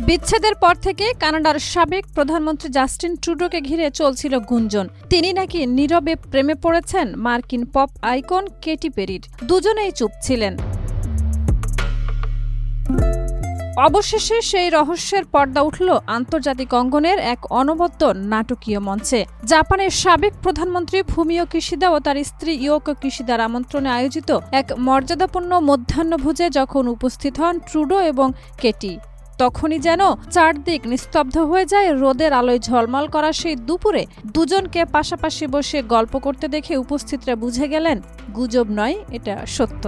বিচ্ছেদের পর থেকে কানাডার সাবেক প্রধানমন্ত্রী জাস্টিন ট্রুডোকে ঘিরে চলছিল গুঞ্জন। তিনি নাকি নীরবে প্রেমে পড়েছেন মার্কিন পপ আইকন কেটি পেরির। দুজনেই চুপ ছিলেন। অবশেষে সেই রহস্যের পর্দা উঠল আন্তর্জাতিক অঙ্গনের এক অনবদ্য নাটকীয় মঞ্চে। জাপানের সাবেক প্রধানমন্ত্রী ফুমিও কিশিদা ও তার স্ত্রী ইয়োকো কিশিদার আমন্ত্রণে আয়োজিত এক মর্যাদাপূর্ণ মধ্যাহ্নভোজে যখন উপস্থিত হন ট্রুডো এবং কেটি, তখনই যেন চারদিক নিস্তব্ধ হয়ে যায়। রোদের আলোয় ঝলমল করা সেই দুপুরে দুজনকে পাশাপাশি বসে গল্প করতে দেখে উপস্থিতরা বুঝে গেলেন গুজব নয়, এটা সত্য।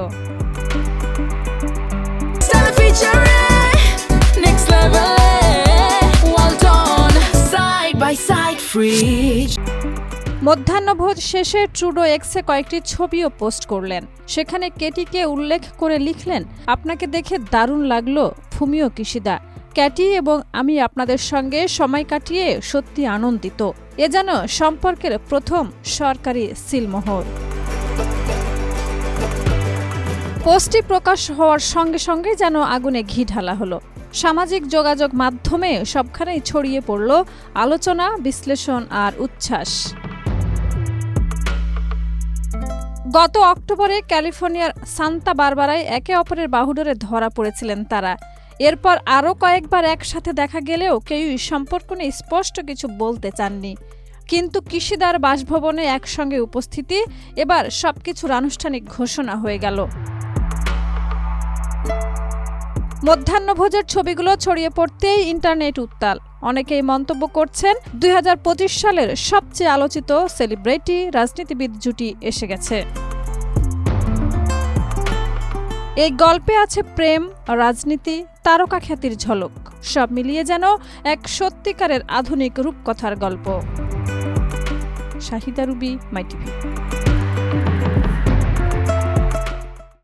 মধ্যাহ্নভোজ শেষে ট্রুডো এক্সে কয়েকটি ছবিও পোস্ট করলেন। সেখানে কেটিকে উল্লেখ করে লিখলেন, আপনাকে দেখে দারুণ লাগলো ফুমিও কিশিদা। ক্যাটি এবং আমি আপনাদের সঙ্গে সময় কাটিয়ে সত্যি আনন্দিত। এ যেন সম্পর্কের প্রথম সরকারি সিলমোহর। পোস্টটি প্রকাশ হওয়ার সঙ্গে সঙ্গে যেন আগুনে ঘি ঢালা হলো। সামাজিক যোগাযোগ মাধ্যমে সবখানেই ছড়িয়ে পড়ল আলোচনা, বিশ্লেষণ আর উচ্ছ্বাস। গত অক্টোবরে ক্যালিফোর্নিয়ার সান্তা বারবারায় একে অপরের বাহুডোরে ধরা পড়েছিলেন তারা। এরপর আরও কয়েকবার একসাথে দেখা গেলেও কেউই সম্পর্ক নিয়ে স্পষ্ট কিছু বলতে চাননি। কিন্তু কিশিদার বাসভবনে একসঙ্গে উপস্থিতি, এবার সবকিছুর আনুষ্ঠানিক ঘোষণা হয়ে গেল। মধ্যাহ্নভোজের ছবিগুলো ছড়িয়ে পড়তেই ইন্টারনেট উত্তাল। অনেকেই মন্তব্য করছেন 2025 সালের সবচেয়ে আলোচিত সেলিব্রিটি রাজনীতিবিদ জুটি এসে গেছে। এই গল্পে আছে প্রেম, রাজনীতি, তারকা খ্যাতির ঝলক। সব মিলিয়ে যেন এক সত্যিকারের আধুনিক রূপকথার গল্প। শাহিদা রুবি, মাই টিভি।